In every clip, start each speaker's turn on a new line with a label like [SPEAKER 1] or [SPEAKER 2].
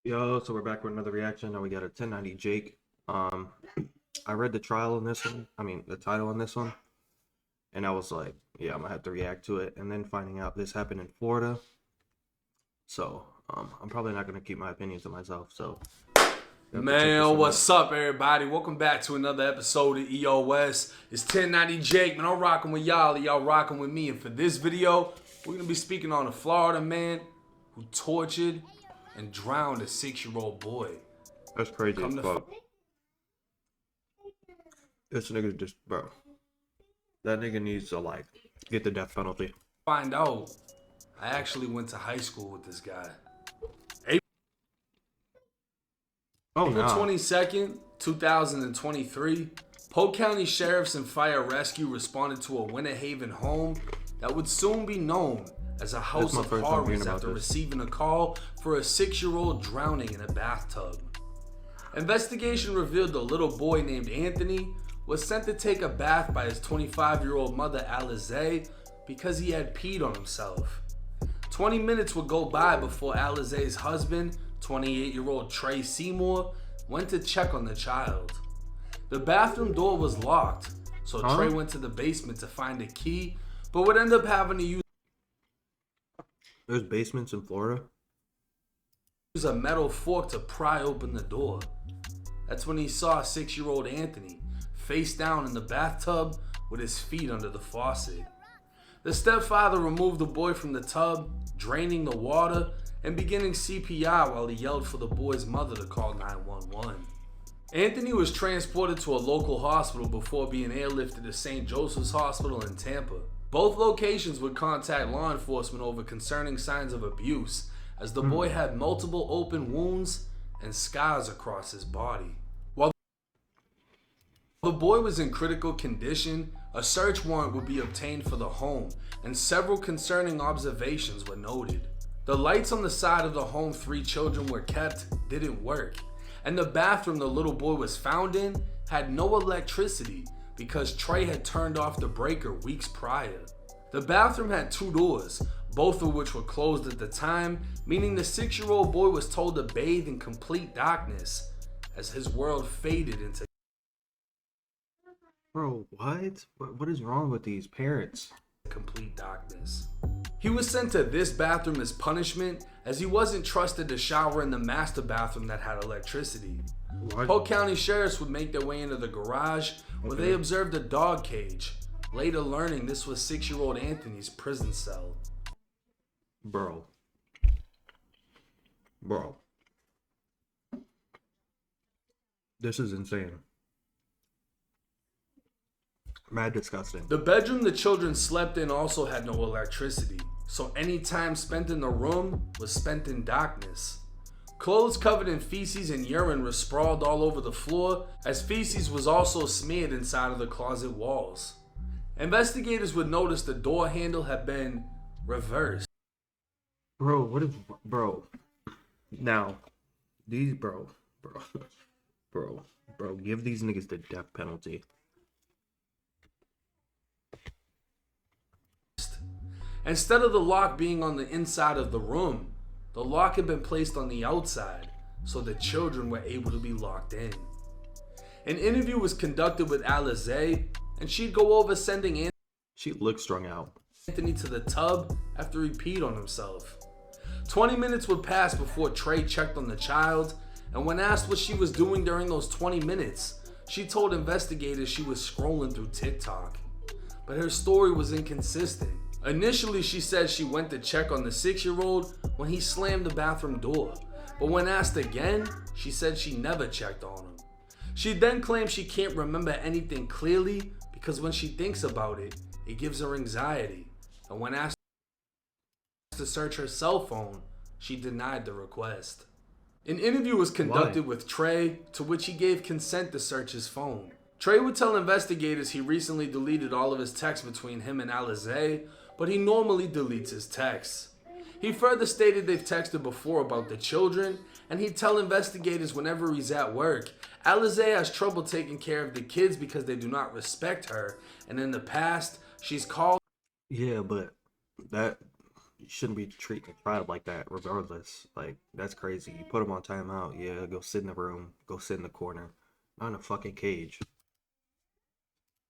[SPEAKER 1] Yo, so we're back with another reaction. Now we got a 1090 Jake. Um, I read the trial on this one. The title on this one, and I was like, yeah, I'm gonna have to react to it. And then finding out this happened in Florida, so I'm probably not gonna keep my opinions to myself. So,
[SPEAKER 2] Man, what's up, everybody? Welcome back to another episode of EOS. It's 1090 Jake, man. I'm rocking with y'all, y'all rocking with me. And for this video, we're gonna be speaking on a Florida man who tortured and drowned a 6-year-old boy.
[SPEAKER 1] That's crazy as fuck. This nigga just, bro. That nigga needs to get the death penalty.
[SPEAKER 2] Find out, I actually went to high school with this guy. April 22nd, 2023, Polk County Sheriffs and Fire Rescue responded to a Winter Haven home that would soon be known as a house of horrors after receiving a call for a 6-year-old drowning in a bathtub. Investigation revealed the little boy named Anthony was sent to take a bath by his 25-year-old mother Alizé because he had peed on himself. 20 minutes would go by before Alizé's husband, 28-year-old Trey Seymour, went to check on the child. The bathroom door was locked, so Trey went to the basement to find a key, but would end up having to use
[SPEAKER 1] There's basements in Florida?
[SPEAKER 2] a metal fork to pry open the door. That's when he saw 6-year-old Anthony face down in the bathtub with his feet under the faucet. The stepfather removed the boy from the tub, draining the water and beginning CPR while he yelled for the boy's mother to call 911. Anthony was transported to a local hospital before being airlifted to St. Joseph's Hospital in Tampa. Both locations would contact law enforcement over concerning signs of abuse, as the boy had multiple open wounds and scars across his body. While the boy was in critical condition, a search warrant would be obtained for the home, and several concerning observations were noted. The lights on the side of the home 3 children were kept didn't work, and the bathroom the little boy was found in had no electricity because Trey had turned off the breaker weeks prior. The bathroom had 2 doors, both of which were closed at the time, meaning the 6-year-old boy was told to bathe in complete darkness as his world faded into...
[SPEAKER 1] Bro, what? What is wrong with these parents?
[SPEAKER 2] Complete darkness. He was sent to this bathroom as punishment, as he wasn't trusted to shower in the master bathroom that had electricity. Polk County Sheriffs would make their way into the garage where they observed a dog cage, later learning this was 6-year-old Anthony's prison cell.
[SPEAKER 1] Bro. This is insane. Mad disgusting.
[SPEAKER 2] The bedroom the children slept in also had no electricity, so any time spent in the room was spent in darkness. Clothes covered in feces and urine were sprawled all over the floor, as feces was also smeared inside of the closet walls. Investigators would notice the door handle had been reversed.
[SPEAKER 1] Bro, now, these, bro, give these niggas the death penalty.
[SPEAKER 2] Instead of the lock being on the inside of the room, the lock had been placed on the outside, so the children were able to be locked in. An interview was conducted with Alizé, and she'd go over sending
[SPEAKER 1] She looked strung out.
[SPEAKER 2] Anthony to the tub after he peed on himself. 20 minutes would pass before Trey checked on the child, and when asked what she was doing during those 20 minutes, she told investigators she was scrolling through TikTok. But her story was inconsistent. Initially, she said she went to check on the 6-year-old when he slammed the bathroom door, but when asked again, she said she never checked on him. She then claimed she can't remember anything clearly because when she thinks about it, it gives her anxiety, and when asked to search her cell phone, she denied the request. An interview was conducted with Trey, to which he gave consent to search his phone. Trey would tell investigators he recently deleted all of his texts between him and Alizé, but he normally deletes his texts. He further stated they've texted before about the children, and he'd tell investigators whenever he's at work, Alizé has trouble taking care of the kids because they do not respect her, and in the past, she's called...
[SPEAKER 1] Yeah, but that you shouldn't be treating a child like that, regardless. Like, that's crazy. You put him on timeout, yeah, go sit in the room, go sit in the corner, not in a fucking cage.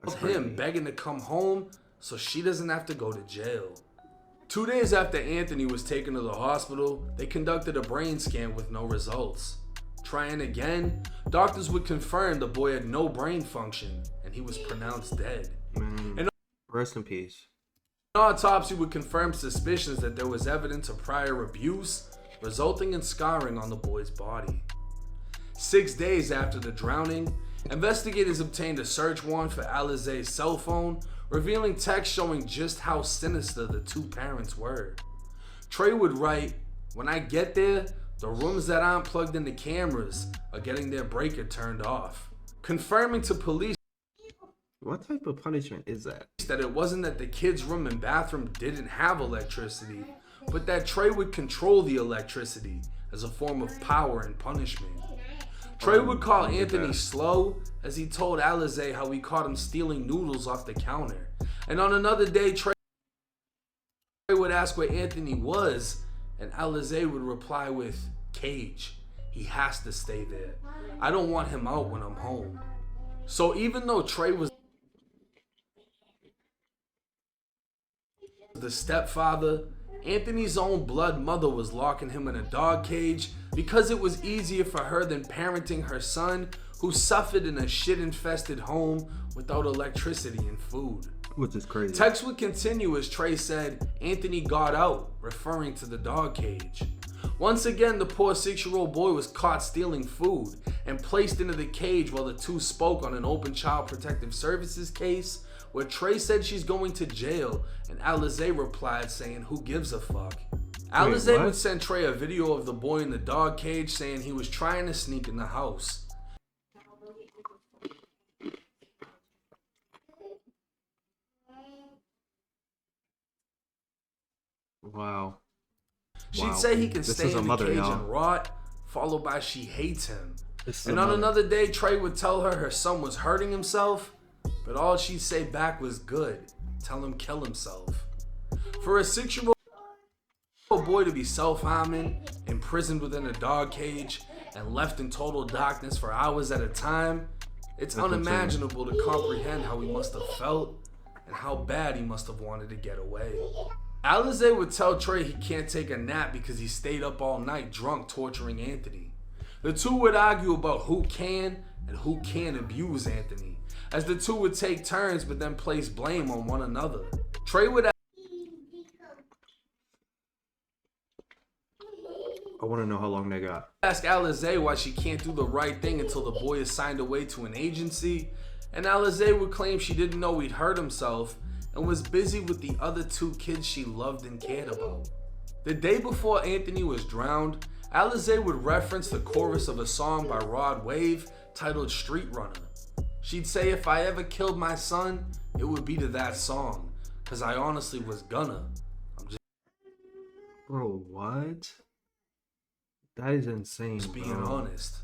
[SPEAKER 1] That's
[SPEAKER 2] Him
[SPEAKER 1] crazy.
[SPEAKER 2] begging to come home so she doesn't have to go to jail. 2 days after Anthony was taken to the hospital, they conducted a brain scan with no results. Trying again, doctors would confirm the boy had no brain function and he was pronounced dead.
[SPEAKER 1] Man,
[SPEAKER 2] And
[SPEAKER 1] rest in peace.
[SPEAKER 2] an autopsy would confirm suspicions that there was evidence of prior abuse, resulting in scarring on the boy's body. 6 days after the drowning, investigators obtained a search warrant for Alizé's cell phone, revealing texts showing just how sinister the two parents were. Trey would write, "When I get there, the rooms that aren't plugged into cameras are getting their breaker turned off," confirming to police
[SPEAKER 1] What type of punishment is that?
[SPEAKER 2] that it wasn't that the kids' room and bathroom didn't have electricity, but that Trey would control the electricity as a form of power and punishment. Trey would call Anthony slow, as he told Alizé how he caught him stealing noodles off the counter. And on another day, Trey would ask where Anthony was, and Alizé would reply with, "Cage. He has to stay there. I don't want him out when I'm home." So even though Trey was the stepfather, Anthony's own blood mother was locking him in a dog cage because it was easier for her than parenting her son, who suffered in a shit-infested home without electricity and food.
[SPEAKER 1] Which is crazy.
[SPEAKER 2] Texts would continue as Trey said, "Anthony got out," referring to the dog cage. Once again, the poor 6-year-old boy was caught stealing food and placed into the cage while the two spoke on an open Child Protective Services case, where Trey said she's going to jail and Alizé replied saying, "Who gives a fuck?" Alizé
[SPEAKER 1] what?
[SPEAKER 2] would send Trey a video of the boy in the dog cage saying he was trying to sneak in the house.
[SPEAKER 1] Wow.
[SPEAKER 2] She'd
[SPEAKER 1] Wow.
[SPEAKER 2] say he can
[SPEAKER 1] This
[SPEAKER 2] stay
[SPEAKER 1] is a
[SPEAKER 2] in the
[SPEAKER 1] mother,
[SPEAKER 2] cage
[SPEAKER 1] y'all.
[SPEAKER 2] and rot, followed by she hates him.
[SPEAKER 1] This is
[SPEAKER 2] And
[SPEAKER 1] a
[SPEAKER 2] on
[SPEAKER 1] mother.
[SPEAKER 2] another day, Trey would tell her son was hurting himself, but all she'd say back was, "Good, tell him kill himself." For a 6-year-old boy to be self-harming, imprisoned within a dog cage, and left in total darkness for hours at a time, it's
[SPEAKER 1] That's
[SPEAKER 2] unimaginable to comprehend how he must have felt and how bad he must have wanted to get away. Alizé would tell Trey he can't take a nap because he stayed up all night drunk torturing Anthony. The two would argue about who can and who can't abuse Anthony, as the two would take turns but then place blame on one another. Trey would
[SPEAKER 1] I want to know how long they got.
[SPEAKER 2] ask Alizé why she can't do the right thing until the boy is signed away to an agency, and Alizé would claim she didn't know he'd hurt himself and was busy with the other 2 kids she loved and cared about. The day before Anthony was drowned, Alizé would reference the chorus of a song by Rod Wave titled "Street Runner." She'd say, "If I ever killed my son, it would be to that song, 'cause I honestly was gonna."
[SPEAKER 1] Bro, what? That is insane,
[SPEAKER 2] Just being
[SPEAKER 1] bro.
[SPEAKER 2] honest.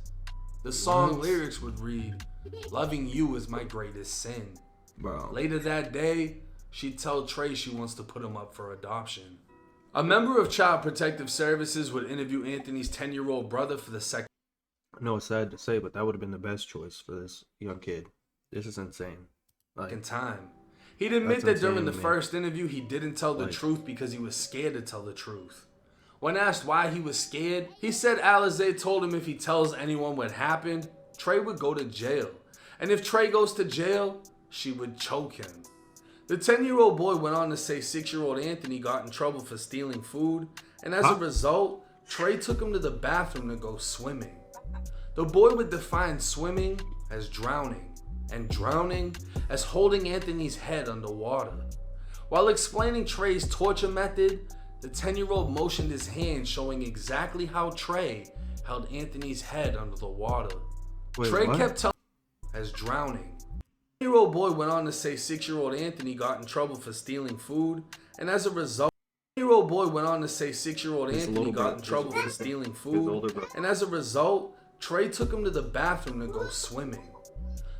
[SPEAKER 2] The song
[SPEAKER 1] What?
[SPEAKER 2] lyrics would read, "Loving you is my greatest sin."
[SPEAKER 1] Bro.
[SPEAKER 2] Later that day, she'd tell Trey she wants to put him up for adoption. A member of Child Protective Services would interview Anthony's 10-year-old brother for the second
[SPEAKER 1] I know it's sad to say, but that would have been the best choice for this young kid. This is insane. Like,
[SPEAKER 2] time. He'd admit
[SPEAKER 1] That's
[SPEAKER 2] that during the
[SPEAKER 1] insane, man.
[SPEAKER 2] first interview, he didn't tell the
[SPEAKER 1] Like-
[SPEAKER 2] truth because he was scared to tell the truth. When asked why he was scared, he said Alizé told him if he tells anyone what happened, Trey would go to jail. And if Trey goes to jail, she would choke him. The 10-year-old boy went on to say 6-year-old Anthony got in trouble for stealing food, and as a result, Trey took him to the bathroom to go swimming. The boy would define swimming as drowning, and drowning as holding Anthony's head underwater. While explaining Trey's torture method, the 10-year-old motioned his hand showing exactly how Trey held Anthony's head under the water.
[SPEAKER 1] Wait,
[SPEAKER 2] Trey
[SPEAKER 1] what?
[SPEAKER 2] kept telling as drowning. The 10-year-old boy went on to say 6-year-old Anthony got in trouble for stealing food, and as a result, 10-year-old boy went on to say 6-year-old
[SPEAKER 1] His
[SPEAKER 2] Anthony
[SPEAKER 1] little
[SPEAKER 2] got in
[SPEAKER 1] brother-
[SPEAKER 2] trouble for
[SPEAKER 1] his-
[SPEAKER 2] stealing
[SPEAKER 1] his
[SPEAKER 2] food,
[SPEAKER 1] older brother.
[SPEAKER 2] and as a result, Trey took him to the bathroom to go swimming.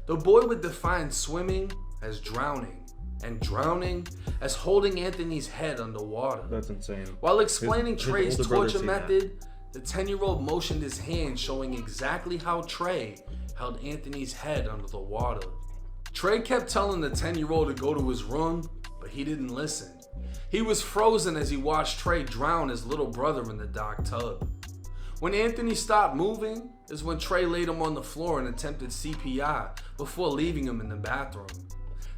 [SPEAKER 2] The boy would define swimming as drowning, and drowning as holding Anthony's head underwater.
[SPEAKER 1] That's insane.
[SPEAKER 2] While explaining
[SPEAKER 1] His
[SPEAKER 2] Trey's
[SPEAKER 1] older brother
[SPEAKER 2] torture
[SPEAKER 1] seen that.
[SPEAKER 2] method, the 10-year-old motioned his hand showing exactly how Trey held Anthony's head under the water. Trey kept telling the 10-year-old to go to his room, but he didn't listen. He was frozen as he watched Trey drown his little brother in the dark tub. When Anthony stopped moving is when Trey laid him on the floor and attempted CPR before leaving him in the bathroom.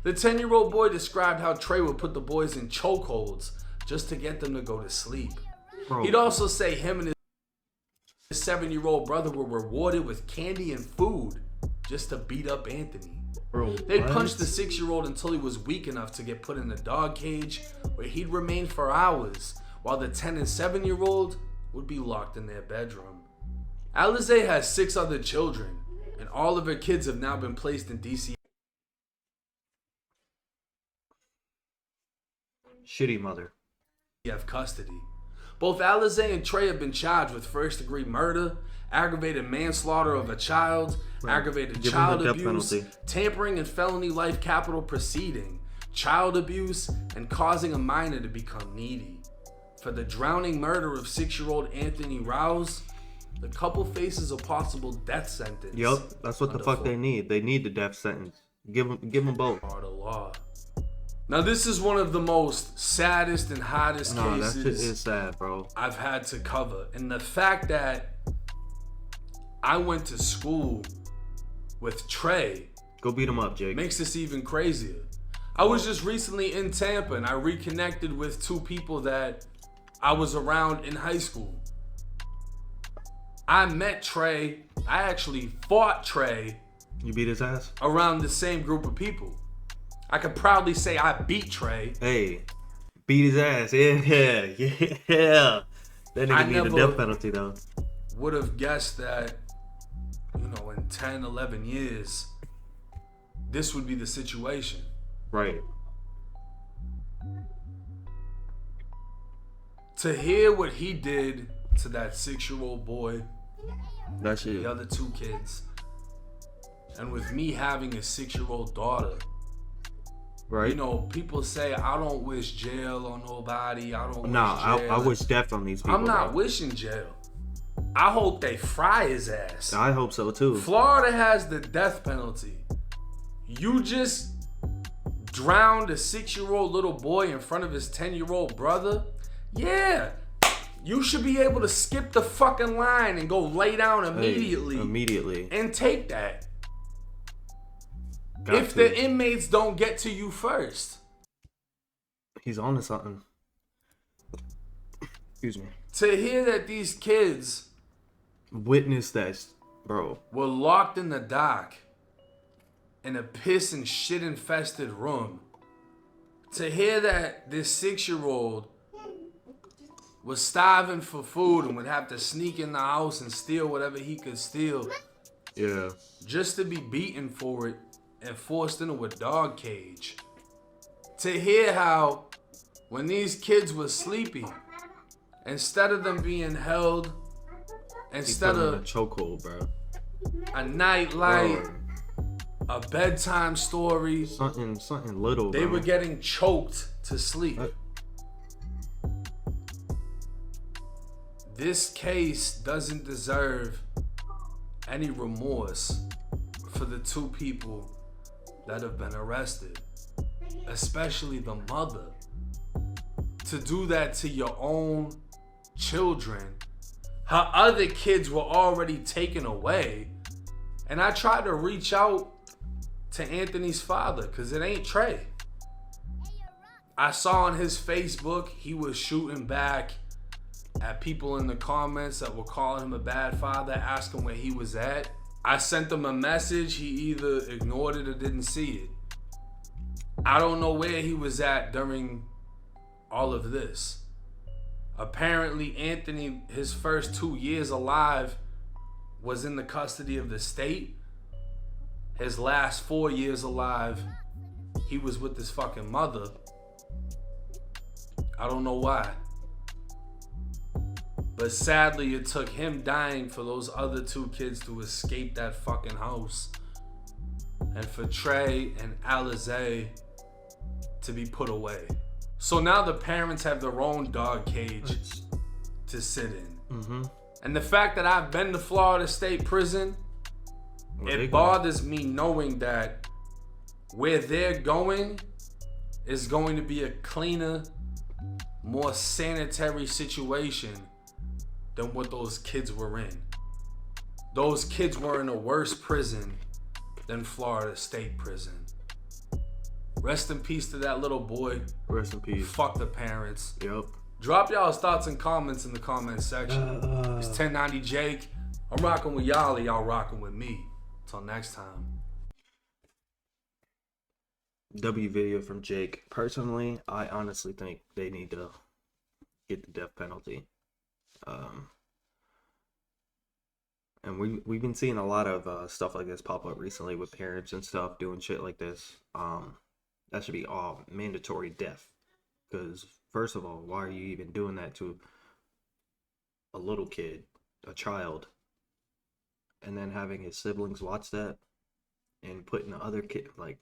[SPEAKER 2] The 10-year-old boy described how Trey would put the boys in chokeholds just to get them to go to sleep.
[SPEAKER 1] Bro.
[SPEAKER 2] He'd also say him and his 7-year-old brother were rewarded with candy and food just to beat up Anthony.
[SPEAKER 1] Bro,
[SPEAKER 2] They
[SPEAKER 1] what?
[SPEAKER 2] punched the 6-year-old until he was weak enough to get put in a dog cage where he'd remain for hours, while the 10 and 7-year-old would be locked in their bedroom. Alizé has 6 other children, and all of her kids have now been placed in DC.
[SPEAKER 1] Shitty mother.
[SPEAKER 2] Have custody. Both Alizé and Trey have been charged with first-degree murder, aggravated manslaughter of a child, aggravated
[SPEAKER 1] Give him
[SPEAKER 2] child
[SPEAKER 1] the death
[SPEAKER 2] abuse,
[SPEAKER 1] penalty.
[SPEAKER 2] tampering and felony life capital proceeding, child abuse, and causing a minor to become needy. For the drowning murder of 6-year-old Anthony Rouse, the couple faces a possible death sentence.
[SPEAKER 1] Yup, that's what the
[SPEAKER 2] under
[SPEAKER 1] fuck they need. They need the death sentence. Give them both.
[SPEAKER 2] Florida law. Now this is one of the most saddest and hottest
[SPEAKER 1] No, that
[SPEAKER 2] cases
[SPEAKER 1] shit is sad, bro.
[SPEAKER 2] I've had to cover. And the fact that I went to school with Trey
[SPEAKER 1] Go beat him up, Jake.
[SPEAKER 2] makes this even crazier. I was just recently in Tampa and I reconnected with 2 people that I was around in high school. I met Trey. I actually fought Trey
[SPEAKER 1] You beat his ass?
[SPEAKER 2] around the same group of people. I could proudly say I beat Trey.
[SPEAKER 1] Hey, beat his ass. Yeah, yeah. That
[SPEAKER 2] I
[SPEAKER 1] nigga need a
[SPEAKER 2] never-
[SPEAKER 1] death penalty, though.
[SPEAKER 2] Would have guessed that, in 10, 11 years, this would be the situation.
[SPEAKER 1] Right.
[SPEAKER 2] To hear what he did to that 6-year-old boy,
[SPEAKER 1] That shit.
[SPEAKER 2] the other 2 kids, and with me having a 6-year-old daughter,
[SPEAKER 1] Right?
[SPEAKER 2] people say I don't wish jail on nobody. I don't
[SPEAKER 1] Nah,
[SPEAKER 2] wish jail.
[SPEAKER 1] I wish death on these people.
[SPEAKER 2] I'm not
[SPEAKER 1] bro.
[SPEAKER 2] wishing jail. I hope they fry his ass.
[SPEAKER 1] I hope so, too.
[SPEAKER 2] Florida has the death penalty. You just drowned a 6-year-old little boy in front of his 10-year-old brother? Yeah. You should be able to skip the fucking line and go lay down immediately.
[SPEAKER 1] Hey, immediately.
[SPEAKER 2] And take that.
[SPEAKER 1] Got
[SPEAKER 2] If
[SPEAKER 1] to.
[SPEAKER 2] the inmates don't get to you first.
[SPEAKER 1] He's on to something. Excuse me.
[SPEAKER 2] To hear that these kids
[SPEAKER 1] Witness that, bro.
[SPEAKER 2] were locked in the dock in a piss and shit infested room. To hear that this 6-year-old was starving for food and would have to sneak in the house and steal whatever he could steal
[SPEAKER 1] Yeah.
[SPEAKER 2] just to be beaten for it and forced into a dog cage. To hear how when these kids were sleepy, instead of them being held,
[SPEAKER 1] He
[SPEAKER 2] instead
[SPEAKER 1] put him in a
[SPEAKER 2] of
[SPEAKER 1] chokehold, bro.
[SPEAKER 2] a nightlight,
[SPEAKER 1] Bro,
[SPEAKER 2] a bedtime story,
[SPEAKER 1] something little,
[SPEAKER 2] they
[SPEAKER 1] bro.
[SPEAKER 2] were getting choked to sleep. This case doesn't deserve any remorse for the 2 people that have been arrested, especially the mother. To do that to your own children. Her other kids were already taken away. And I tried to reach out to Anthony's father because it ain't Trey. I saw on his Facebook he was shooting back at people in the comments that were calling him a bad father, asking where he was at. I sent him a message. He either ignored it or didn't see it. I don't know where he was at during all of this. Apparently, Anthony, his first 2 years alive, was in the custody of the state. His last 4 years alive, he was with his fucking mother. I don't know why. But sadly, it took him dying for those other 2 kids to escape that fucking house. And for Trey and Alizé to be put away. So now the parents have their own dog cage to sit in. And the fact that I've been to Florida State Prison, it bothers me knowing that where they're going is going to be a cleaner, more sanitary situation than what those kids were in. Those kids were in a worse prison than Florida State Prison. Rest in peace to that little boy.
[SPEAKER 1] Rest in peace.
[SPEAKER 2] Fuck the parents.
[SPEAKER 1] Yep.
[SPEAKER 2] Drop y'all's thoughts and comments in the comment section. It's 1090 Jake. I'm rocking with y'all, y'all rocking with me. Till next time.
[SPEAKER 1] W video from Jake. Personally, I honestly think they need to get the death penalty. And we've been seeing a lot of stuff like this pop up recently with parents and stuff doing shit like this. That should be all mandatory death. Because first of all, why are you even doing that to a little kid, a child, and then having his siblings watch that and putting the other kid like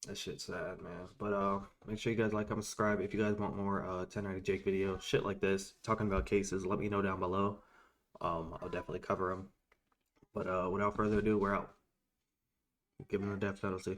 [SPEAKER 1] that shit's sad, man. But make sure you guys like, comment, subscribe if you guys want more 1090 Jake video, shit like this, talking about cases. Let me know down below. I'll definitely cover them. But without further ado, we're out. Give him the death penalty.